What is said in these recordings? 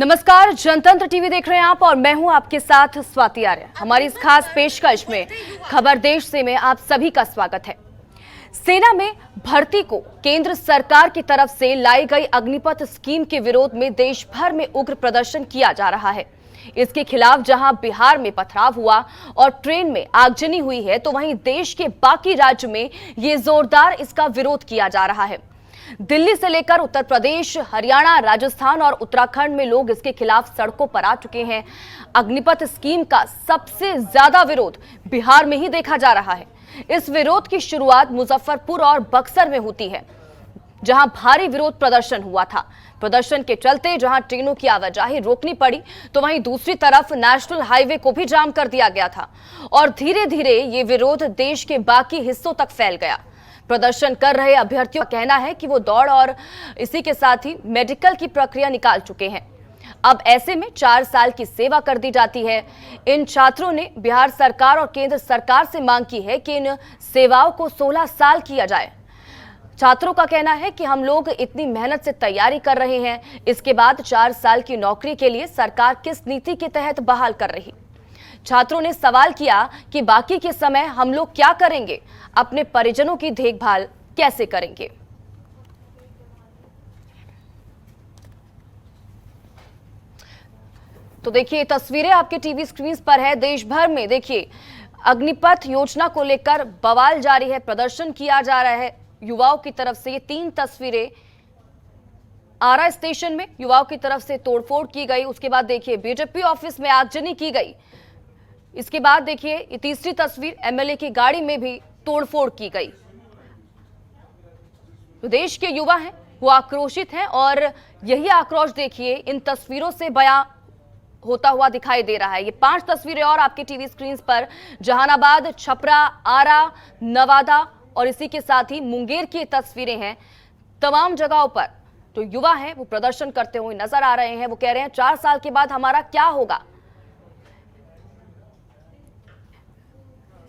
नमस्कार, जनतंत्र टीवी देख रहे हैं आप और मैं हूं आपके साथ स्वाति आर्य। हमारी इस खास पेशकश में खबर देश से में आप सभी का स्वागत है। सेना में भर्ती को केंद्र सरकार की तरफ से लाई गई अग्निपथ स्कीम के विरोध में देश भर में उग्र प्रदर्शन किया जा रहा है। इसके खिलाफ जहां बिहार में पथराव हुआ और ट्रेन में आगजनी हुई है, तो वहीं देश के बाकी राज्य में ये जोरदार इसका विरोध किया जा रहा है। दिल्ली से लेकर उत्तर प्रदेश, हरियाणा, राजस्थान और उत्तराखंड में लोग इसके खिलाफ सड़कों पर आ चुके हैं। अग्निपथ स्कीम का सबसे ज्यादा विरोध बिहार में ही देखा जा रहा है। इस विरोध की शुरुआत मुजफ्फरपुर और बक्सर में होती है, जहां भारी विरोध प्रदर्शन हुआ था। प्रदर्शन के चलते जहां ट्रेनों की आवाजाही रोकनी पड़ी, तो वहीं दूसरी तरफ नेशनल हाईवे को भी जाम कर दिया गया था और धीरे धीरे ये विरोध देश के बाकी हिस्सों तक फैल गया। प्रदर्शन कर रहे अभ्यर्थियों का कहना है कि वो दौड़ और इसी के साथ ही मेडिकल की प्रक्रिया निकाल चुके हैं। अब ऐसे में 4 साल की सेवा कर दी जाती है। इन छात्रों ने बिहार सरकार और केंद्र सरकार से मांग की है कि इन सेवाओं को 16 साल किया जाए। छात्रों का कहना है कि हम लोग इतनी मेहनत से तैयारी कर रहे हैं, इसके बाद 4 साल की नौकरी के लिए सरकार किस नीति के तहत बहाल कर रही। छात्रों ने सवाल किया कि बाकी के समय हम लोग क्या करेंगे, अपने परिजनों की देखभाल कैसे करेंगे। तो देखिए, तस्वीरें आपके टीवी स्क्रीन पर है। देश भर में देखिए अग्निपथ योजना को लेकर बवाल जारी है, प्रदर्शन किया जा रहा है युवाओं की तरफ से। ये 3 तस्वीरें आरा स्टेशन में युवाओं की तरफ से तोड़फोड़ की गई। उसके बाद देखिए बीजेपी ऑफिस में आगजनी की गई। इसके बाद देखिए ये तीसरी तस्वीर, एमएलए की गाड़ी में भी तोड़फोड़ की गई। तो देश के युवा हैं वो आक्रोशित हैं और यही आक्रोश देखिए इन तस्वीरों से बयां होता हुआ दिखाई दे रहा है। ये 5 तस्वीरें और आपके टीवी स्क्रीन पर जहानाबाद, छपरा, आरा, नवादा और इसी के साथ ही मुंगेर की तस्वीरें हैं। तमाम जगहों पर जो युवा हैं वो प्रदर्शन करते हुए नजर आ रहे हैं। वो कह रहे हैं 4 साल के बाद हमारा क्या होगा।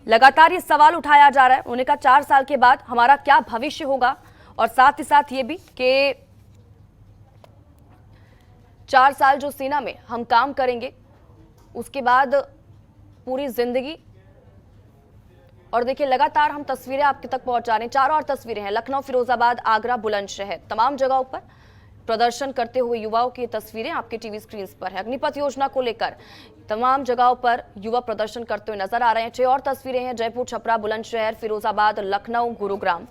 लगातार ये सवाल उठाया जा रहा है। उन्होंने कहा 4 साल के बाद हमारा क्या भविष्य होगा, और साथ ही साथ ये भी कि 4 साल जो सेना में हम काम करेंगे, उसके बाद पूरी जिंदगी। और देखिए लगातार हम तस्वीरें आपके तक पहुंचा रहे हैं। 4 और तस्वीरें हैं, लखनऊ, फिरोजाबाद, आगरा, बुलंदशहर, तमाम जगहों पर प्रदर्शन करते हुए युवाओं की तस्वीरें आपके टीवी स्क्रीन पर है। अग्निपथ योजना को लेकर तमाम जगहों पर युवा प्रदर्शन करते हुए नजर आ रहे हैं। 6 और तस्वीरें हैं, जयपुर, छपरा, बुलंदशहर, फिरोजाबाद, लखनऊ, गुरुग्राम।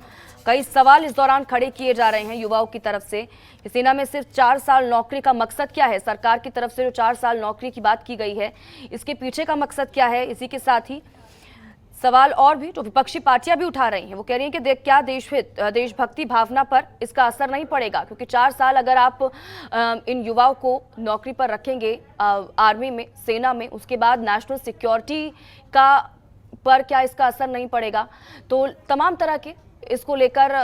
कई सवाल इस दौरान खड़े किए जा रहे हैं युवाओं की तरफ से। सेना में सिर्फ 4 साल नौकरी का मकसद क्या है, सरकार की तरफ से जो 4 साल नौकरी की बात की गई है, इसके पीछे का मकसद क्या है। इसी के साथ ही सवाल और भी जो विपक्षी पार्टियां भी उठा रही हैं, वो कह रही हैं कि क्या देशभक्ति भावना पर इसका असर नहीं पड़ेगा, क्योंकि 4 साल अगर आप इन युवाओं को नौकरी पर रखेंगे आर्मी में, सेना में, उसके बाद नेशनल सिक्योरिटी का पर क्या इसका असर नहीं पड़ेगा। तो तमाम तरह के इसको लेकर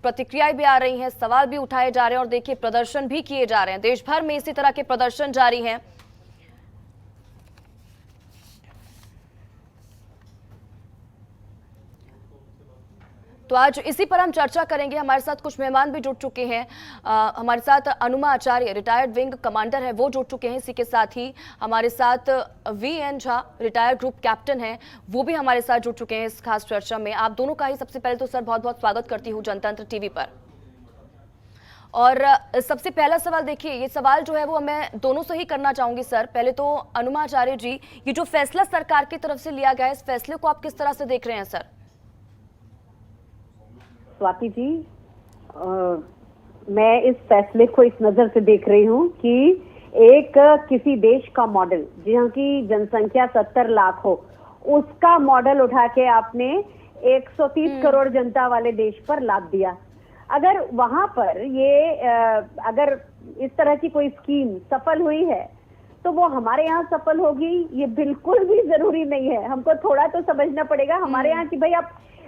प्रतिक्रियाएं भी आ रही हैं, सवाल भी उठाए जा रहे हैं और देखिए प्रदर्शन भी किए जा रहे हैं। देश भर में इसी तरह के प्रदर्शन जारी हैं। तो आज इसी पर हम चर्चा करेंगे। हमारे साथ कुछ मेहमान भी जुड़ चुके हैं। हमारे साथ अनुमा आचार्य, रिटायर्ड विंग कमांडर है, वो जुड़ चुके हैं। इसी के साथ ही हमारे साथ V N Jha, retired group captain है, वो भी हमारे साथ जुड़ चुके हैं इस खास चर्चा में। आप दोनों का ही सबसे पहले तो सर बहुत बहुत स्वागत करती हूँ जनतंत्र टीवी पर। और सबसे पहला सवाल देखिए, ये सवाल जो है वो मैं दोनों से ही करना चाहूंगी सर। पहले तो अनुमा आचार्य जी, ये जो फैसला सरकार की तरफ से लिया गया है, इस फैसले को आप किस तरह से देख रहे हैं सर? स्वाति जी, मैं इस फैसले को इस नजर से देख रही हूँ कि एक किसी देश का मॉडल, जहाँ की जनसंख्या 70 लाख हो, उसका मॉडल उठा के आपने 130 करोड़ जनता वाले देश पर लाद दिया। अगर वहां पर ये अगर इस तरह की कोई स्कीम सफल हुई है, तो वो हमारे यहाँ सफल होगी ये बिल्कुल भी जरूरी नहीं है। हमको थोड़ा तो समझना पड़ेगा हमारे यहाँ की, भाई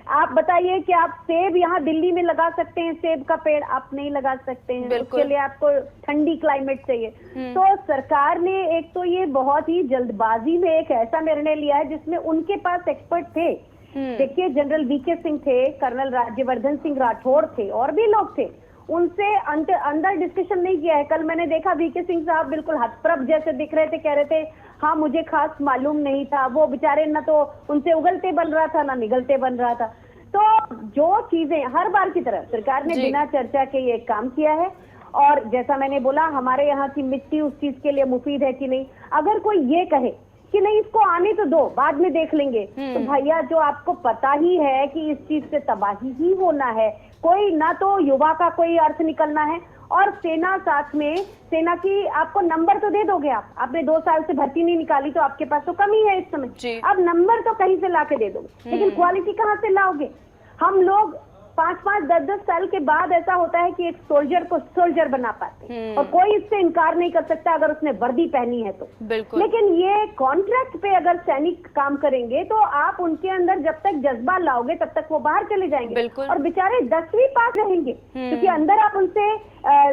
आप बताइए कि आप सेब यहाँ दिल्ली में लगा सकते हैं, सेब का पेड़ आप नहीं लगा सकते हैं, उसके लिए आपको ठंडी क्लाइमेट चाहिए। तो सरकार ने एक तो ये बहुत ही जल्दबाजी में एक ऐसा निर्णय लिया है जिसमें उनके पास एक्सपर्ट थे। देखिए जनरल वीके सिंह थे, कर्नल राज्यवर्धन सिंह राठौड़ थे और भी लोग थे, उनसे अंदर डिस्कशन नहीं किया है। कल मैंने देखा वीके सिंह साहब बिल्कुल हतप्रभ जैसे दिख रहे थे, कह रहे थे हाँ मुझे खास मालूम नहीं था। वो बेचारे ना तो उनसे उगलते बन रहा था ना निगलते बन रहा था। तो जो चीजें हर बार की तरह सरकार ने बिना चर्चा के ये काम किया है, और जैसा मैंने बोला हमारे यहाँ की मिट्टी उस चीज के लिए मुफीद है कि नहीं। अगर कोई ये कहे कि नहीं इसको आने तो दो बाद में देख लेंगे, तो भैया जो आपको पता ही है कि इस चीज से तबाही ही होना है, कोई ना तो युवा का कोई अर्थ निकलना है, और सेना साथ में, सेना की आपको नंबर तो दे दोगे आपने 2 साल से भर्ती नहीं निकाली तो आपके पास तो कमी है इस समय, अब नंबर तो कहीं से ला के दे दोगे, लेकिन क्वालिटी कहाँ से लाओगे। हम लोग 5-5, 10-10 साल के बाद ऐसा होता है कि एक सोल्जर को सोल्जर बना पाते हैं, और कोई इससे इनकार नहीं कर सकता अगर उसने वर्दी पहनी है तो। लेकिन ये कॉन्ट्रैक्ट पे अगर सैनिक काम करेंगे तो आप उनके अंदर जब तक जज्बा लाओगे तब तक वो बाहर चले जाएंगे, और बेचारे 10वीं पास रहेंगे, क्योंकि अंदर आप उनसे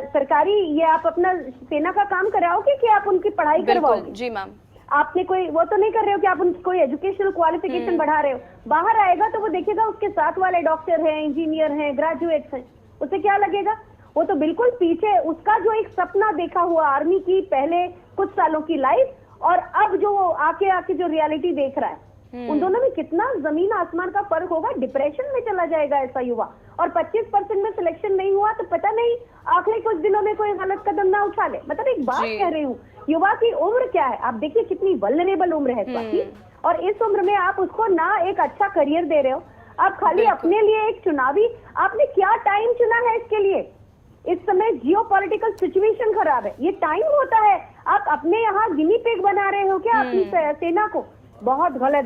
सरकारी ये आप अपना सेना का काम कराओगे कि आप उनकी पढ़ाई करवाओगे। जी मैम, आपने कोई वो तो नहीं कर रहे हो कि आप उनकी कोई एजुकेशनल क्वालिफिकेशन बढ़ा रहे हो। बाहर आएगा तो वो देखेगा उसके साथ वाले डॉक्टर हैं, इंजीनियर हैं, ग्रेजुएट्स हैं, उसे क्या लगेगा। वो तो बिल्कुल पीछे उसका जो एक सपना देखा हुआ आर्मी की पहले कुछ सालों की लाइफ, और अब जो आके जो रियलिटी देख रहा है, उन दोनों में कितना जमीन आसमान का फर्क होगा। डिप्रेशन में चला जाएगा ऐसा युवा, और 25% में सिलेक्शन नहीं हुआ तो पता नहीं आखिरी कुछ दिनों में कोई गलत कदम ना उठा ले। मतलब एक बात कह रही हूँ, युवा की उम्र क्या है, आप देखिए कितनी वल्नरेबल उम्र है स्वाति, और इस उम्र में आप उसको ना एक अच्छा करियर दे रहे हो, आप खाली अपने लिए एक चुनावी, आपने क्या टाइम चुना है इसके लिए। इस समय जियोपॉलिटिकल सिचुएशन खराब है, ये टाइम होता है, आप अपने यहाँ गिनी पिग बना रहे हो क्या अपनी सेना को। बहुत गलत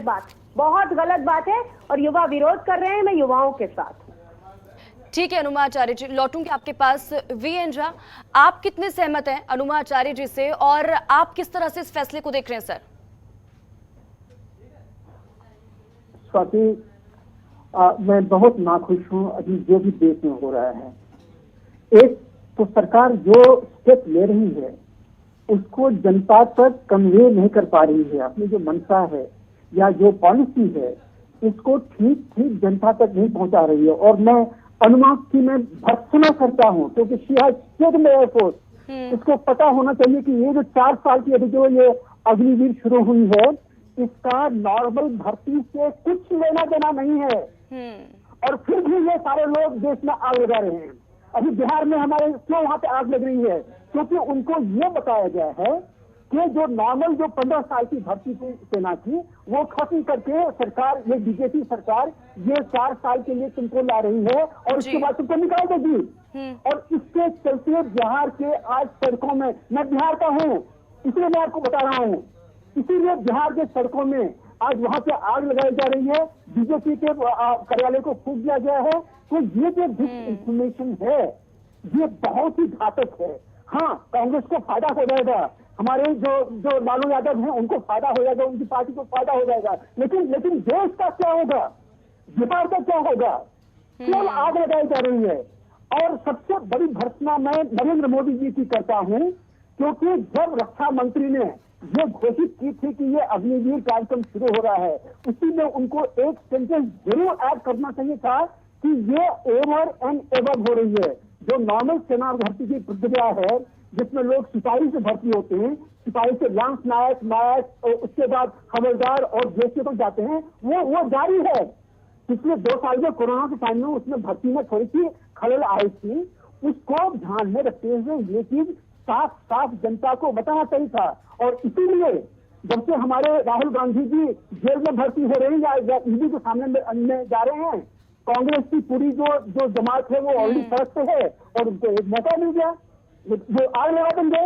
बात है, और युवा विरोध कर रहे हैं, मैं युवाओं के साथ। ठीक है अनुमा आचार्य जी, लौटूंगी आपके पास। वीएन झा, आप कितने सहमत हैं अनुमा आचार्य जी से, और आप किस तरह से इस फैसले को देख रहे हैं सर। स्वाति, मैं बहुत नाखुश हूं अभी जो भी देश में हो रहा है। एक तो सरकार जो स्टेप ले रही है उसको जनता तक कन्वे नहीं कर पा रही है, अपनी जो मंशा है या जो पॉलिसी है उसको ठीक जनता तक नहीं पहुंचा रही है। और मैं अनुमा की मैं भर्त्सना करता हूं, क्योंकि शी हैज स्टेड एयरफोर्स, इसको पता होना चाहिए कि ये जो 4 साल की अभी जो ये अग्निवीर शुरू हुई है, इसका नॉर्मल भर्ती से कुछ लेना देना नहीं है, और फिर भी ये सारे लोग देश में आग लगा रहे हैं। अभी बिहार में हमारे क्यों वहां पे आग लग रही है, क्योंकि उनको ये बताया गया है कि जो नॉर्मल जो 15 साल की भर्ती थी सेना की, वो खत्म करके सरकार, ये बीजेपी सरकार ये 4 साल के लिए तुमको ला रही है, और उसके बाद तुमको निकाल देगी। और इसके चलते बिहार के आज सड़कों में, मैं बिहार का हूँ इसलिए मैं आपको बता रहा हूँ, इसीलिए बिहार के सड़कों में आज वहां पे आग लगाई जा रही है, बीजेपी के कार्यालय को फूंक दिया गया है। तो ये जो डिसइंफॉर्मेशन है ये बहुत ही घातक है। हाँ, कांग्रेस को फायदा हो जाएगा, हमारे जो लालू यादव हैं उनको फायदा हो जाएगा, उनकी पार्टी को फायदा हो जाएगा, लेकिन देश का क्या होगा, बिहार का क्या होगा। केवल आग लगाई जा रही है। और सबसे बड़ी भर्त्सना मैं नरेंद्र मोदी जी की करता हूं, क्योंकि जब रक्षा मंत्री ने ये घोषित की थी कि ये अग्निवीर कार्यक्रम शुरू हो रहा है, उसी में उनको एक सेंटेंस जरूर ऐड करना चाहिए था कि ये ओवर एंड एबव हो रही है। जो नॉर्मल सेना भर्ती की प्रक्रिया है, जिसमें लोग सिपाही से भर्ती होते हैं, सिपाही से लांस नायक और उसके बाद हवलदार और जेसी तक जाते हैं, वो जारी है। पिछले 2 साल में कोरोना के टाइम में उसमें भर्ती में थोड़ी सी खलल आई थी, उसको ध्यान में रखते हुए ये चीज साफ जनता को बताना चाहिए था। और इसीलिए जब से हमारे राहुल गांधी जी जेल में भर्ती हो रहे हैं या ईडी के सामने में जा रहे हैं, कांग्रेस की पूरी जो जमात है वो ऑलरेडी सड़क पे है, और उनको एक मौका मिल गया, वो आग लगा देंगे।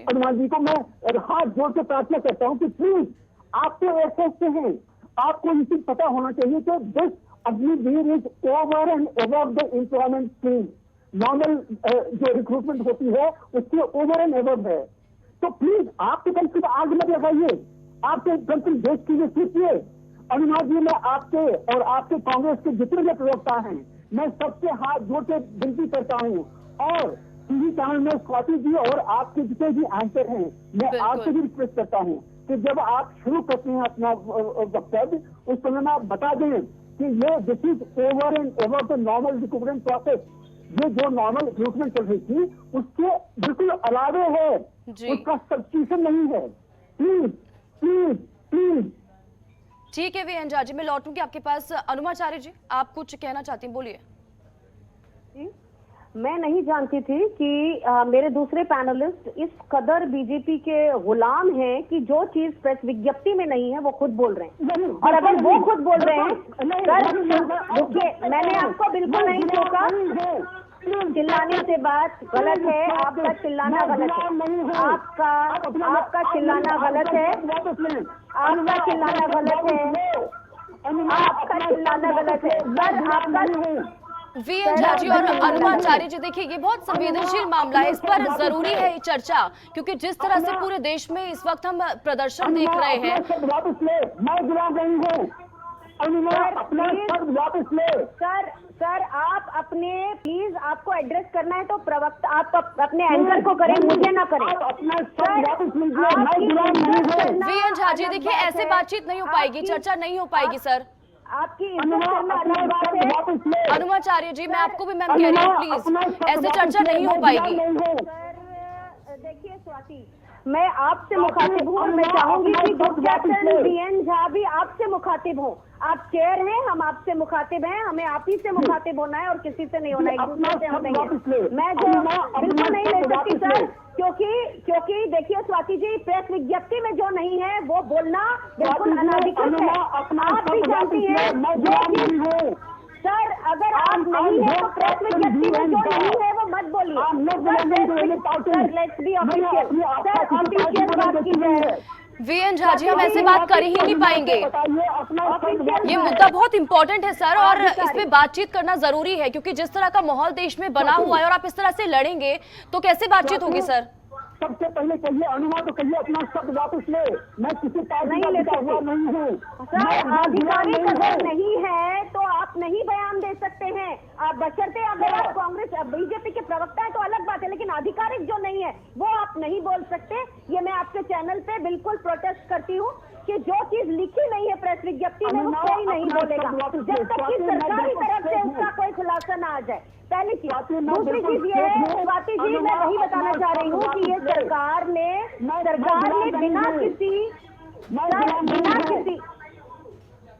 हनुमान जी को मैं हाथ जोड़ के प्रार्थना करता हूँ कि प्लीज, आप तो एयरफोर्स से हैं, आपको ये चीज पता होना चाहिए कि this Agniveer is over and above the employment scheme. Normal जो रिक्रूटमेंट होती है उसके ओवर एंड एबव है। तो प्लीज आप तो कम से कम आग मत लगाइए, आप तो कम से कम देश के लिए सोचिए। अनुराग जी, मैं आपके और आपके कांग्रेस के जितने भी प्रवक्ता हैं, मैं सबसे हाथ जोड़ के विनती करता हूँ, और टीवी चैनल में स्वाति जी और आपके जितने भी एंकर हैं, मैं आपसे भी रिक्वेस्ट करता हूँ कि जब आप शुरू करते हैं अपना वक्तव्य, उस समय में आप बता दें कि ये this is over and ever the normal recruitment process. ये जो नॉर्मल रिक्रूटमेंट चल रही थी उसके बिल्कुल अलावे है, उसका सब्स्टिट्यूशन नहीं है। Please please please. ठीक है वीएन झा जी, मैं लौटूंगी आपके पास। अनुमाचार्य जी, आप कुछ कहना चाहती हैं, बोलिए। मैं नहीं जानती थी कि मेरे दूसरे पैनलिस्ट इस कदर बीजेपी के गुलाम हैं कि जो चीज प्रेस विज्ञप्ति में नहीं है वो खुद बोल रहे हैं। और अगर वो खुद बोल रहे हैं, देखिए मैंने आपको बिल्कुल नहीं रोका, चिल्लाने से बात गलत है, आपका चिल्लाना गलत है, आपका चिल्लाना गलत है, आपका चिल्लाना गलत है, आपका चिल्लाना गलत है, सर आपका। वीएन झा जी और अनुमाचार्य जी, देखिए ये बहुत संवेदनशील मामला है, इस पर जरूरी है ये चर्चा, क्योंकि जिस तरह से पूरे देश में इस वक्त हम प्रदर्शन देख रहे हैं। मैं गुलाम नहीं हूँ, अपना शब्द वापस ले। सर आप अपने प्लीज, आपको एड्रेस करना है तो प्रवक्ता आप अपने एंकर को करें, मुझे ना करें। अपना शब्द वापस लीजिए, मैं गुलाम नहीं हूँ। वीएन झा जी देखिए, ऐसे बातचीत नहीं हो पाएगी, चर्चा नहीं हो पाएगी सर। आपकी इज्जत करना अलग बात है। अनुमाचार्य जी, मैं आपको भी मैम कह रही हूँ, प्लीज ऐसे चर्चा नहीं हो पाएगी। सर देखिए स्वाति, मैं आपसे मुखातिब हूँ और मैं चाहूंगी कि कैप्टन वीएन झा भी आपसे मुखातिब हो। आप चेयर हैं, हम आपसे मुखातिब हैं, हमें आप ही से मुखातिब होना है और किसी से नहीं होना है, एक दूसरे से हम नहीं है। मैं जो बिल्कुल नहीं ले सकती सर, क्योंकि देखिए स्वाति जी, प्रेस विज्ञप्ति में जो नहीं है वो बोलना बिल्कुल अनाधिकृत है, आप भी जानती हैं। सर अगर आप नहीं है तो प्रेस विज्ञप्ति में जो नहीं है वो मत बोलिए। Let's be official, sir official बात की जाए। वीएन झा जी, हम ऐसे बात कर ही नहीं पाएंगे, ये मुद्दा बहुत इंपॉर्टेंट है सर, और इस पे बातचीत करना जरूरी है, क्योंकि जिस तरह का माहौल देश में बना हुआ है और आप इस तरह से लड़ेंगे तो कैसे बातचीत होगी सर। सबसे पहले कहिए अनुमान, तो कहिए अपना शब्द वापस ले। मैं किसी पार्टी का लिखा हुआ नहीं हूँ। सर आधिकारिक अगर नहीं है तो आप नहीं बयान दे सकते हैं, आप बशर्ते अगर आप कांग्रेस बीजेपी के प्रवक्ता है तो अलग बात है, लेकिन आधिकारिक जो नहीं है वो आप नहीं बोल सकते। ये मैं आपके चैनल पे बिल्कुल प्रोटेस्ट करती हूँ कि जो चीज लिखी नहीं है प्रेस विज्ञप्ति में वो कोई नहीं बोलेगा जब तक कि सरकारी तरफ से उसका कोई खुलासा ना आ जाए। पहली चीज। दूसरी चीज ये है स्वाति जी, मैं वही बताना चाह रही हूँ कि ये सरकार ने बिना किसी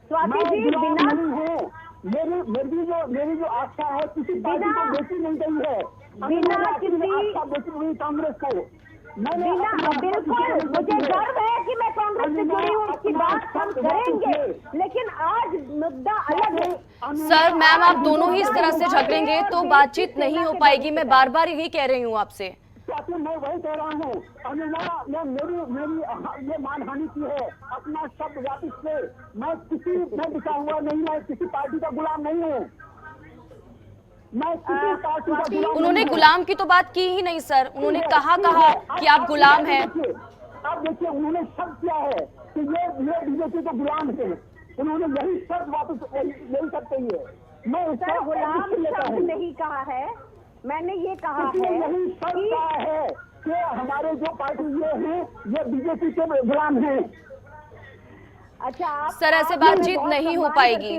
स्वाति जी मेरी जो आस्था है किसी पार्टी को बेची नहीं गई है, बिना किसी आस्था बेची हुई कांग्रेस को। बिल्कुल मुझे गर्व है कि मैं कांग्रेस से जुड़ी हूँ, उसकी बात हम करेंगे, लेकिन आज मुद्दा अलग है। सर मैम, आप दोनों ही इस तरह से झगड़ेंगे तो बातचीत नहीं हो पाएगी, मैं बार बार यही कह रही हूँ आपसे। मैं वही कह रहा हूँ, मेरी ये मानहानि की है, अपना शब्द वापिस ले। मैं किसी में बिका हुआ नहीं, मैं किसी पार्टी का गुलाम नहीं हूँ, मैं किसी पार्टी का गुलाम। उन्होंने गुलाम की तो बात की ही नहीं सर, उन्होंने कहा कि आप गुलाम हैं। आप देखिए उन्होंने शब्द किया है कि ये बीजेपी के गुलाम है, उन्होंने यही शब्द वापस यही शब्द कही है। मैं सर गुलाम शब्द नहीं कहा है, मैंने ये कहा है यही शब्द कहा है कि हमारे जो पार्टी ये हैं ये बीजेपी के गुलाम हैं। अच्छा सर ऐसे बातचीत नहीं हो पाएगी,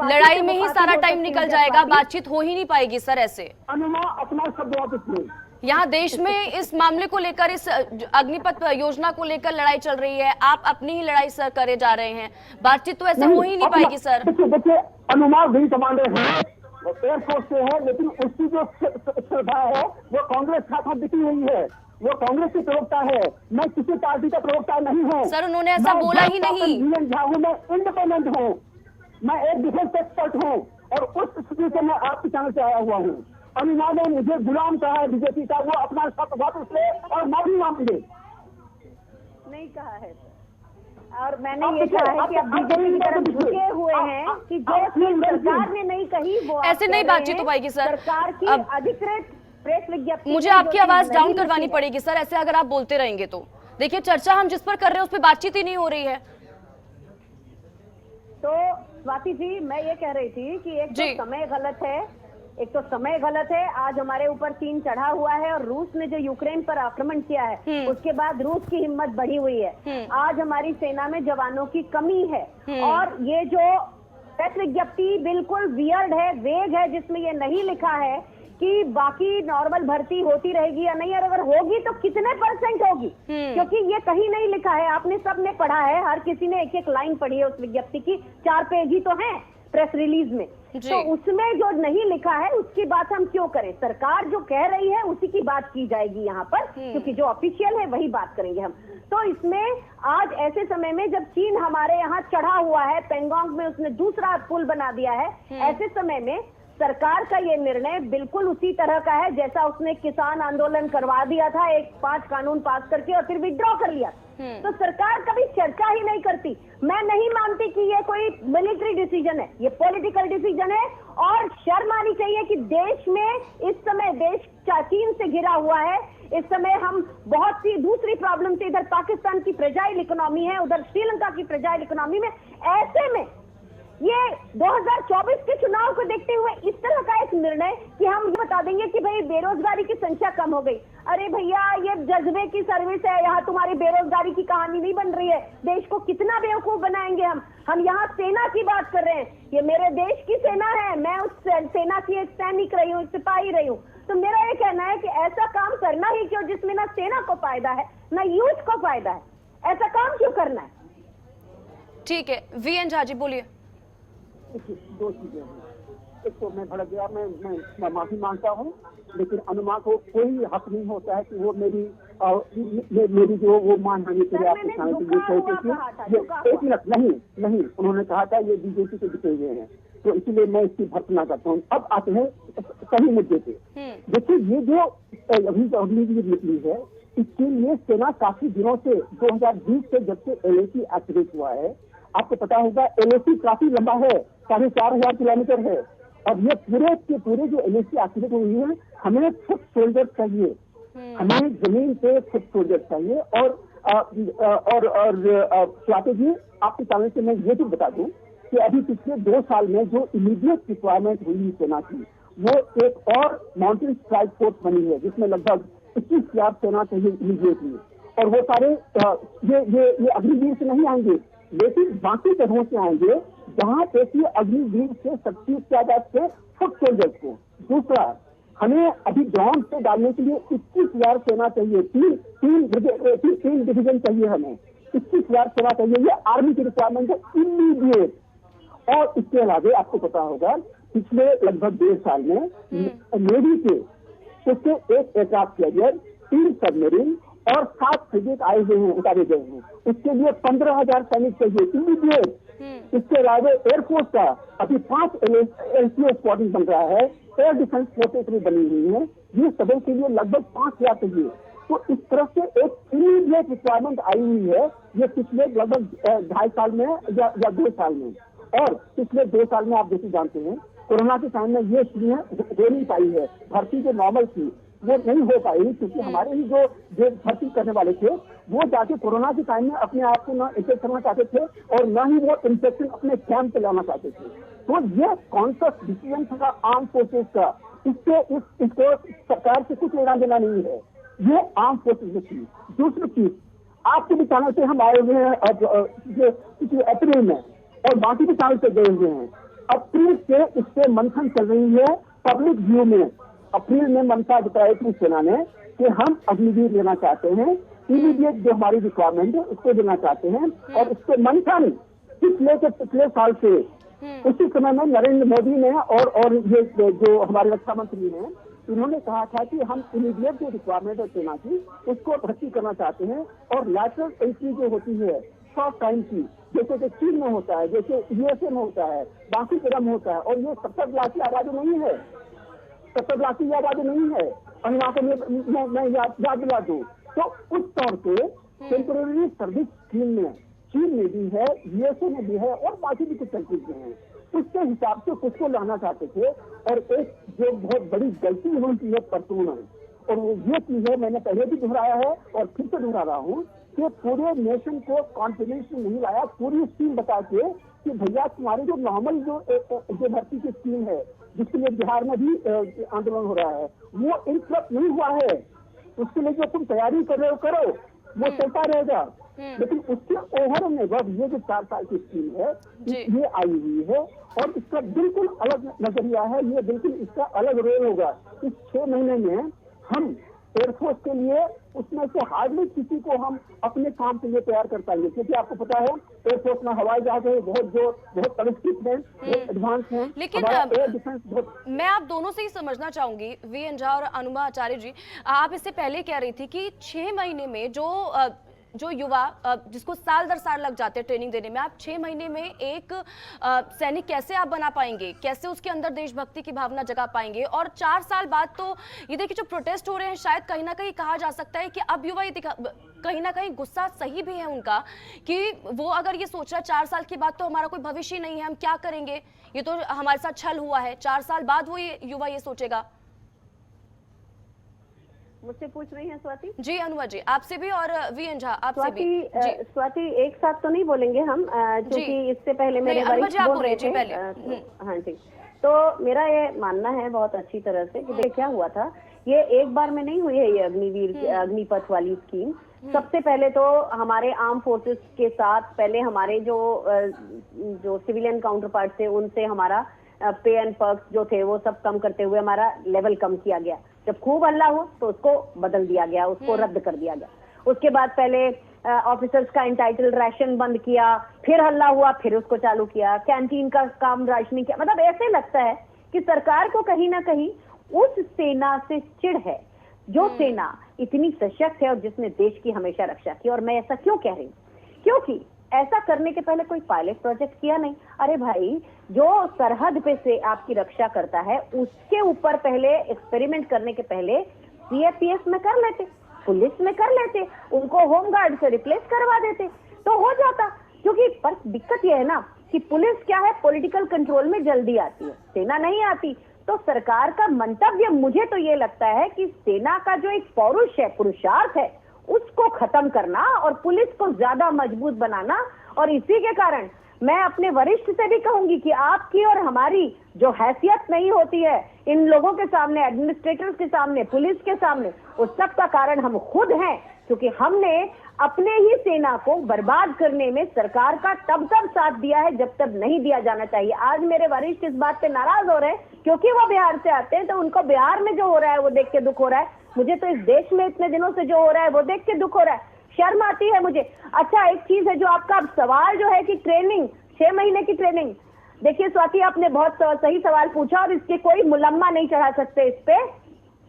लड़ाई में ही सारा टाइम निकल जाएगा, बातचीत हो ही नहीं पाएगी सर ऐसे। अपना शब्द वापस ले। यहाँ देश में इस मामले को लेकर, इस अग्निपथ योजना को लेकर लड़ाई चल रही है, आप अपनी ही लड़ाई सर करे जा रहे हैं, बातचीत तो ऐसे हो ही नहीं पाएगी सर। देखिए अनुमान विंग कमांडर है, एयरफोर्स से है, लेकिन उसकी जो श्रद्धा है वो कांग्रेस खातिर बिकी हुई है, वो कांग्रेस की प्रवक्ता है, मैं किसी पार्टी का प्रवक्ता नहीं हूँ सर। उन्होंने ऐसा बोला ही नहीं। मैं इंडिपेंडेंट हूँ, मैं एक डिफेंस एक्सपर्ट हूँ और उस स्थिति से मैं आपके चैनल से आया हुआ हूँ। अनुमान ने मुझे गुलाम कहा है बीजेपी का, वो अपना शब्द वापस ले और माफी मांगे। नहीं कहा है और मैंने ये कहा है कि अब बीजेपी की तरफ झुके हुए हैं कि जो चीज सरकार ने नहीं कही वो ऐसे नहीं बातचीत हो पाएगी सर। सरकार की अधिकृत प्रेस विज्ञप्ति। मुझे आपकी आवाज डाउन करवानी पड़ेगी सर, ऐसे अगर आप बोलते रहेंगे तो। देखिए चर्चा हम जिस पर कर रहे हैं उस पर बातचीत ही नहीं हो रही है। तो स्वाति जी मैं ये कह रही थी कि एक तो समय गलत है, एक तो समय गलत है। आज हमारे ऊपर चीन चढ़ा हुआ है और रूस ने जो यूक्रेन पर आक्रमण किया है उसके बाद रूस की हिम्मत बढ़ी हुई है। आज हमारी सेना में जवानों की कमी है और ये जो प्रेस विज्ञप्ति बिल्कुल वियर्ड है, वेग है, जिसमें ये नहीं लिखा है कि बाकी नॉर्मल भर्ती होती रहेगी या नहीं, और अगर होगी तो कितने % होगी, क्योंकि ये कहीं नहीं लिखा है। आपने सबने पढ़ा है, हर किसी ने एक एक लाइन पढ़ी है उस विज्ञप्ति की, 4 पेज ही तो है प्रेस रिलीज में। तो उसमें जो नहीं लिखा है उसकी बात हम क्यों करें? सरकार जो कह रही है उसी की बात की जाएगी यहाँ पर, क्योंकि जो ऑफिशियल है वही बात करेंगे हम। तो इसमें आज ऐसे समय में जब चीन हमारे यहाँ चढ़ा हुआ है, पेंगोंग में उसने दूसरा पुल बना दिया है, ऐसे समय में सरकार का ये निर्णय बिल्कुल उसी तरह का है जैसा उसने किसान आंदोलन करवा दिया था, 5 कानून पास करके और फिर विड्रॉ कर लिया। तो सरकार कभी चर्चा ही नहीं करती। मैं नहीं मानती कि ये कोई मिलिट्री डिसीजन है, ये पॉलिटिकल डिसीजन है, और शर्म आनी चाहिए कि देश में इस समय देश चीन से घिरा हुआ है। इस समय हम बहुत सी दूसरी प्रॉब्लम से, इधर पाकिस्तान की फ्रेजाइल इकोनॉमी है, उधर श्रीलंका की फ्रेजाइल इकोनॉमी में, ऐसे में ये 2024 के चुनाव को देखते हुए इस तरह का एक निर्णय कि हम ये बता देंगे कि भाई बेरोजगारी की संख्या कम हो गई। अरे भैया, ये जज्बे की सर्विस है, यहाँ तुम्हारी बेरोजगारी की कहानी नहीं बन रही है। देश को कितना बेवकूफ बनाएंगे हम यहाँ सेना की बात कर रहे हैं, ये मेरे देश की सेना है, मैं उस सेना की एक सैनिक रही हूँ, सिपाही रही हूँ। तो मेरा ये कहना है कि ऐसा काम करना ही क्यों जिसमें ना सेना को फायदा है ना यूथ को फायदा है, ऐसा काम क्यों करना है? ठीक है, VN झा जी बोलिए। 2 चीजें हैं। एक तो मैं भड़क गया, मैं माफी मांगता हूँ, लेकिन अनुमा को कोई हक नहीं होता है कि वो मेरी जो वो मानहानि के लिए आपके सामने एक मिनट नहीं, उन्होंने कहा था ये बीजेपी के जिते हुए हैं, तो इसीलिए मैं इसकी भर्त्सना करता हूँ। अब आते हैं सही मुद्दे पे। देखिए, ये जो अभी अग्निवीर निकली है, इसके लिए सेना काफी दिनों से 2020 से जब से LAC एक्टिवेट हुआ है, आपको पता होगा LAC काफी लंबा है, 4,500 किलोमीटर है, और ये पूरे के पूरे जो LAC एक्टिवेट हुई है, हमें फुट सोल्जर चाहिए, हमें जमीन पे फुट सोल्जर चाहिए। और स्वाति जी, आपके सामने से मैं ये भी बता दूं कि अभी पिछले 2 साल में जो इमीडिएट रिक्वायरमेंट हुई सेना की, वो एक और माउंटेन स्ट्राइक फोर्स बनी है, जिसमें लगभग 21,000 सेना चाहिए इमीडिएटली, और वो सारे ये अग्निवीर से नहीं आएंगे, लेकिन बाकी जगहों से आएंगे जहां पे कि अग्निवीर से शक्ति तादाद से फुट सोल्जर्स को। दूसरा, हमें अभी ग्राउंड पे डालने के लिए 21,000 सेना चाहिए, तीन डिवीजन चाहिए हमें, 21,000 सेना चाहिए। ये आर्मी की रिक्वायरमेंट है इमीडिएट। और इसके अलावा आपको पता होगा पिछले लगभग 1.5 साल में नेवी के उससे 1 एयरक्राफ्ट कैरियर, 3 सबमरीन और 7 फ्रिगेट आए हुए हैं, उतारे गए हैं। इसके लिए 15,000 सैनिक चाहिए इमीडिएट। इसके अलावा एयरफोर्स का अभी 5 LCO स्क्वाड्रन बन रहा है, एयर डिफेंस फोर्सेस भी बनी हुई है, ये सबों के लिए लगभग 5,000 चाहिए। तो इस तरह से एक इमीडिएट रिक्वायरमेंट आई हुई है, ये पिछले लगभग 2.5 साल में या 2 साल में। और पिछले 2 साल में आप जैसे जानते हैं, कोरोना के टाइम में ये चीजें हो नहीं पाई है, भर्ती जो नॉर्मल थी वो नहीं हो पाई, क्योंकि हमारे ही जो भर्ती करने वाले थे वो जाके कोरोना के टाइम में अपने आप को ना इन्फेक्ट करना चाहते थे और ना ही वो इन्फेक्शन अपने कैंप पे लाना चाहते थे। तो ये कॉन्शियस डिसीजन था आर्म फोर्सेस का, इसको सरकार से कुछ लेना देना नहीं है, ये आर्म फोर्सेस में थी। दूसरी चीज, आपके भी चैनल से हम आए हुए हैं अप्रैल में, और बाकी भी चैनल से गए हुए हैं। अप्रैल से इस पे मंथन चल रही है पब्लिक व्यू में। अप्रैल में मनसा जताई थी सेना ने कि हम अग्निवीर लेना चाहते हैं, इमीडिएट जो हमारी रिक्वायरमेंट है उसको देना चाहते हैं, और इस पे मंथन पिछले साल से उसी समय में नरेंद्र मोदी ने और ये जो हमारे रक्षा मंत्री हैं, उन्होंने कहा था कि हम इमीडिएट जो रिक्वायरमेंट है सेना की उसको भर्ती करना चाहते हैं, और लैटरल एंट्री जो होती है शॉर्ट टाइम की, जैसे कि चीन में होता है, जैसे USA में होता है, बाकी जगह में होता है, और ये 70 लाख की आबादी नहीं है, 70 लाख की आबादी नहीं है। और वहाँ को मैं याद दिला दूं तो उस तौर पे टेम्पोररी सर्विस स्कीम में चीन में भी है, USA में भी है, और बाकी भी कुछ कंट्रीज में है। उसके हिसाब से कुछ को लाना चाहते थे, और एक जो बहुत बड़ी गलती उन्होंने की है परसों में, और ये चीज है मैंने पहले भी दोहराया है और फिर से दोहरा रहा हूँ कि पूरे नेशन को कॉन्फिडेंस में नहीं लाया, पूरी स्कीम बता के कि भैया तुम्हारी जो नॉर्मल जो भर्ती की स्कीम है, जिसके लिए बिहार में भी आंदोलन हो रहा है, वो इंटरप्ट नहीं हुआ है। उसके लिए जो तुम तैयारी कर रहे हो करो, वो चलता रहेगा। लेकिन उसके ओवर में बस ये जो 4 साल की स्कीम है ये आई हुई है और इसका बिल्कुल अलग नजरिया है, ये बिल्कुल इसका अलग रोल होगा। इस 6 महीने में हम एयरफोर्स के लिए उसमें से हार्डली किसी को हम अपने काम के लिए तैयार कर पाएंगे, क्योंकि आपको पता है एयरफोर्स में हवाई जहाज है बहुत परिष्कृत है, बहुत एडवांस है। लेकिन एयर डिफेंस बहुत। मैं आप दोनों से ही समझना चाहूंगी, वी एन झा और अनुमा आचार्य जी, आप इससे पहले कह रही थी कि 6 महीने में जो युवा जिसको साल दर साल लग जाते हैं ट्रेनिंग देने में, आप 6 महीने में एक सैनिक कैसे आप बना पाएंगे, कैसे उसके अंदर देशभक्ति की भावना जगा पाएंगे? और 4 साल बाद तो ये देखिए जो प्रोटेस्ट हो रहे हैं, शायद कहीं ना कहीं कहा जा सकता है कि अब युवा कहीं ना कहीं गुस्सा सही भी है उनका कि वो अगर ये सोच रहा है 4 साल के बाद तो हमारा कोई भविष्य नहीं है, हम क्या करेंगे, ये तो हमारे साथ छल हुआ है। 4 साल बाद वो युवा ये सोचेगा। मुझसे पूछ रही हैं स्वाति? जी अनुमा जी, आपसे भी और वी एन झा आपसे भी। स्वाति एक साथ तो नहीं बोलेंगे हम, क्योंकि इससे पहले मेरे वरिष्ठ बोल रहे थे। हाँ जी, तो मेरा ये मानना है बहुत अच्छी तरह से कि क्या हुआ था, ये एक बार में नहीं हुई है ये अग्निपथ वाली स्कीम। सबसे पहले तो हमारे आर्म फोर्सेस के साथ पहले हमारे जो सिविलियन काउंटर पार्ट थे उनसे हमारा पे एंड पर्क्स जो थे वो सब कम करते हुए हमारा लेवल कम किया गया। जब खूब हल्ला हो तो उसको बदल दिया गया, उसको रद्द कर दिया गया। उसके बाद पहले ऑफिसर्स का एंटाइटल राशन बंद किया, फिर हल्ला हुआ, फिर उसको चालू किया, कैंटीन का काम राशनिंग किया। मतलब ऐसे लगता है कि सरकार को कहीं ना कहीं उस सेना से चिढ़ है जो सेना इतनी सशक्त है और जिसने देश की हमेशा रक्षा की। और मैं ऐसा क्यों कह रही हूँ, क्योंकि ऐसा करने के पहले कोई पायलट प्रोजेक्ट किया नहीं। अरे भाई, जो सरहद पे से आपकी रक्षा करता है उसके ऊपर पहले एक्सपेरिमेंट करने के पहले सीएपीएफ में कर लेते, पुलिस में कर लेते, उनको होमगार्ड से रिप्लेस करवा देते तो हो जाता। क्योंकि पर दिक्कत यह है ना कि पुलिस क्या है, पॉलिटिकल कंट्रोल में जल्दी आती है, सेना नहीं आती। तो सरकार का मंतव्य, मुझे तो ये लगता है कि सेना का जो एक पौरुष है, पुरुषार्थ है, उसको खत्म करना और पुलिस को ज्यादा मजबूत बनाना। और इसी के कारण मैं अपने वरिष्ठ से भी कहूंगी कि आपकी और हमारी जो हैसियत नहीं होती है इन लोगों के सामने, एडमिनिस्ट्रेटर्स के सामने, पुलिस के सामने, उस सब का कारण हम खुद हैं, क्योंकि हमने अपने ही सेना को बर्बाद करने में सरकार का तब साथ दिया है जब तक नहीं दिया जाना चाहिए। आज मेरे वरिष्ठ इस बात पे नाराज हो रहे हैं क्योंकि वो बिहार से आते हैं, तो उनको बिहार में जो हो रहा है वो देख के दुख हो रहा है। मुझे तो इस देश में इतने दिनों से जो हो रहा है वो देख के दुख हो रहा है, शर्म आती है मुझे। अच्छा, एक चीज है जो आपका सवाल जो है कि ट्रेनिंग, 6 महीने की ट्रेनिंग, देखिए स्वाति आपने बहुत सही सवाल पूछा और इसके कोई मुलम्मा नहीं चढ़ा सकते इस पे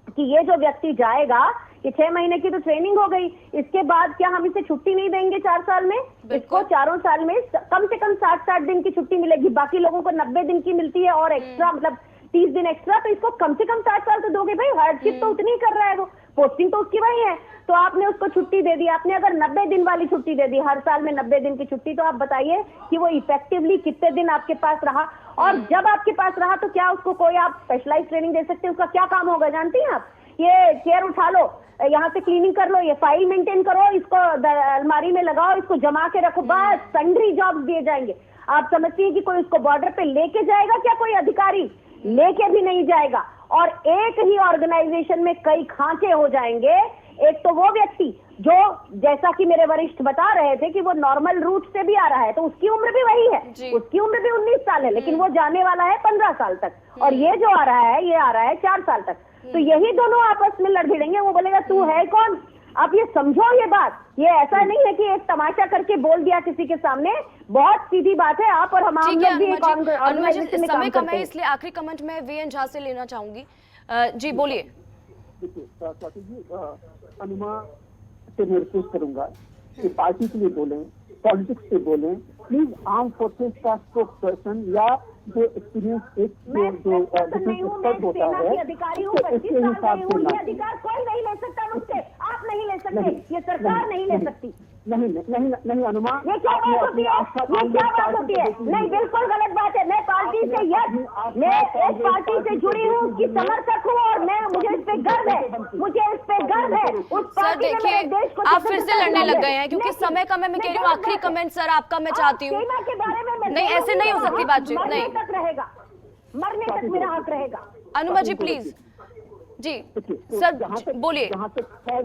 कि ये जो व्यक्ति जाएगा, ये 6 महीने की तो ट्रेनिंग हो गई, इसके बाद क्या हम इसे छुट्टी नहीं देंगे 4 साल में? इसको 4 साल में कम से कम 60-60 दिन की छुट्टी मिलेगी, बाकी लोगों को 90 दिन की मिलती है और एक्स्ट्रा मतलब 30 दिन एक्स्ट्रा, तो इसको कम से कम 60 साल तो दोगे भाई। हार्डशिप तो उतनी ही कर रहा है वो, पोस्टिंग तो उसकी वही है, तो आपने उसको छुट्टी दे दी। आपने अगर 90 दिन वाली छुट्टी दे दी, हर साल में 90 दिन की छुट्टी, तो आप बताइए कि वो इफेक्टिवली कितने दिन आपके पास रहा। और जब आपके पास रहा तो क्या उसको कोई आप स्पेशलाइज ट्रेनिंग दे सकते हैं? उसका क्या काम होगा जानती हैं आप? ये चेयर उठा लो, यहाँ से क्लीनिंग कर लो, ये फाइल मेंटेन करो, इसको अलमारी में लगाओ, इसको जमा के रखो, बस सन्ड्री जॉब दिए जाएंगे। आप समझती हैं कि कोई उसको बॉर्डर पे लेके जाएगा क्या? कोई अधिकारी लेके भी नहीं जाएगा। और एक ही ऑर्गेनाइजेशन में कई खांचे हो जाएंगे। एक तो वो व्यक्ति जो, जैसा कि मेरे वरिष्ठ बता रहे थे कि वो नॉर्मल रूट से भी आ रहा है, तो उसकी उम्र भी वही है, उसकी उम्र भी 19 साल है, लेकिन वो जाने वाला है 15 साल तक, और ये जो आ रहा है ये आ रहा है 4 साल तक। तो यही दोनों आपस में लड़ भिड़ेंगे। वो बोलेगा तू है कौन? आप ये समझो ये बात, ये ऐसा नहीं है कि एक तमाशा करके बोल दिया किसी के सामने, बहुत सीधी बात है। आप और हम लोग भी एक ऑर्गेनाइजेशन में काम करते हैं। इसलिए आखिरी कमेंट में वी एन झा से लेना चाहूंगी। जी बोलिए। देखिए स्वाति जी, अनुमा से मैं रिक्वेस्ट करूंगा कि पार्टी के लिए बोलें, पॉलिटिक्स से बोलें, प्लीज आर्म फोर्सेस का स्पोक्स पर्सन या जो एक्सपीरियंस एक जो एक्सपर्ट होता है अधिकारी हूँ, 25 साल से हूँ, ये अधिकार कोई नहीं ले सकता मुझसे, आप नहीं ले सकते, ये सरकार नहीं ले सकती। नहीं अनुमा, ये क्या बात होती है? ये क्या बात होती है? नहीं, बिल्कुल गलत बात है। मैं पार्टी से मैं एक पार्टी से जुड़ी हूँ, उसकी समर्थक हूँ और मुझे इस पे गर्व है, मुझे इस पे गर्व है। उस पार्टी ने मेरे देश को, आप फिर से लड़ने लग गए हैं क्योंकि समय का मैं कह रही हूँ। आखिरी कमेंट सर आपका मैं चाहती हूँ। सेना के बारे में नहीं, ऐसे नहीं हो सकती बातचीत, नहीं तक रहेगा, मरने तक मेरा हक रहेगा। अनुमा जी प्लीज। जी सर बोलिए। जहाँ तक है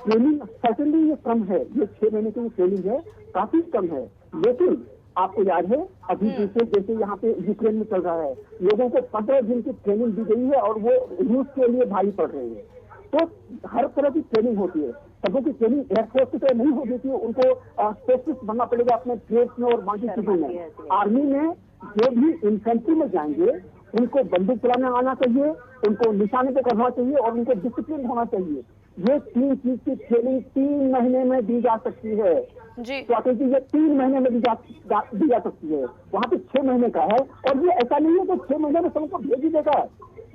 ट्रेनिंग सर्टेनली ये कम है, ये 6 महीने की ट्रेनिंग है, काफी कम है। लेकिन आपको याद है अभी जैसे यहाँ पे यूक्रेन में चल रहा है, लोगों को 15 दिन की ट्रेनिंग दी गई है और वो रूस के लिए भारी पड़ रहे हैं। तो हर तरह की ट्रेनिंग होती है, सबों की ट्रेनिंग एयरफोर्स की तरह नहीं हो देती है, उनको स्पेशलिस्ट बनना पड़ेगा अपने ट्रेड्स में और बाकी चीजों में। आर्मी में जो भी इन्फेंट्री में जाएंगे उनको बंदूक चलाना आना चाहिए, उनको निशाने पे करना चाहिए और उनको डिसिप्लिन होना चाहिए। ये 3 चीज की ट्रेनिंग 3 महीने में दी जा सकती है जी। तो आखिर ये 3 महीने में दी जा सकती है, वहाँ पे 6 महीने का है। और ये ऐसा नहीं है कि 6 महीने में सबको भेज ही देगा।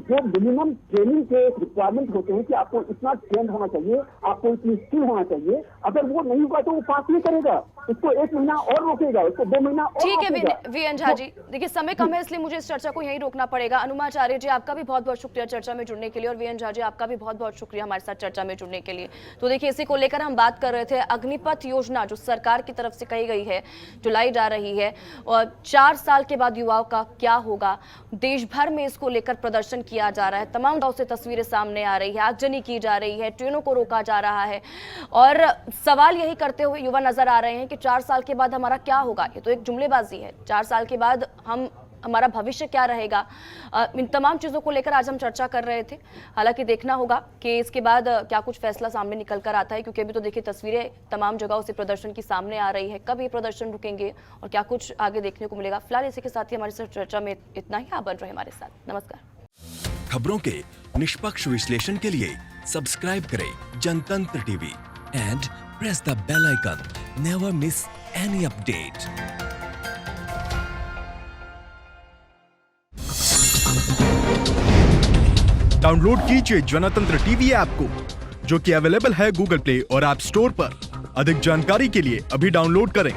जो मिनिमम ट्रेनिंग के रिक्वायरमेंट होते हैं कि आपको इतना ट्रेन होना चाहिए, आपको इतनी स्किल होना चाहिए, अगर वो नहीं होगा तो वो पास नहीं करेगा, इसको 1 महीना और रोकेगा, इसको 2 महीना और ठीक रोकेगा। है वीएन झा जी, देखिए समय कम है इसलिए मुझे इस चर्चा को यहीं रोकना पड़ेगा। अनुमाचार्य जी आपका भी बहुत बहुत शुक्रिया चर्चा में जुड़ने के लिए, और वीएन झा जी आपका भी बहुत बहुत शुक्रिया हमारे साथ चर्चा में जुड़ने के लिए। तो देखिए इसी को लेकर हम बात कर रहे थे, अग्निपथ योजना जो सरकार की तरफ से कही गई है, जो लाई जा रही है, और 4 साल के बाद युवाओं का क्या होगा, देश भर में इसको लेकर प्रदर्शन किया जा रहा है, तमाम गांव से तस्वीरें सामने आ रही है, आगजनी की जा रही है, ट्रेनों को रोका जा रहा है, और सवाल यही करते हुए युवा नजर आ रहे हैं कि 4 साल के बाद हमारा क्या होगा। ये तो एक जुमलेबाजी है, 4 साल के बाद हमारा भविष्य क्या रहेगा। इन तमाम चीज़ों को लेकर आज हम चर्चा कर रहे थे। हालांकि देखना होगा कि इसके बाद क्या कुछ फैसला सामने निकल कर आता है, क्योंकि अभी तो देखिए तस्वीरें तमाम जगहों से प्रदर्शन की सामने आ रही है। कब ये प्रदर्शन रुकेंगे और क्या कुछ आगे देखने को मिलेगा। फिलहाल इसी के साथ ही हमारी चर्चा में इतना ही। आप बन रहे हमारे साथ। नमस्कार। खबरों के निष्पक्ष विश्लेषण के लिए सब्सक्राइब करें Jantantra TV and press the bell icon. Never miss any update. Download कीजिए जनतंत्र टीवी ऐप को, जो कि अवेलेबल है गूगल प्ले और ऐप स्टोर पर। अधिक जानकारी के लिए अभी डाउनलोड करें।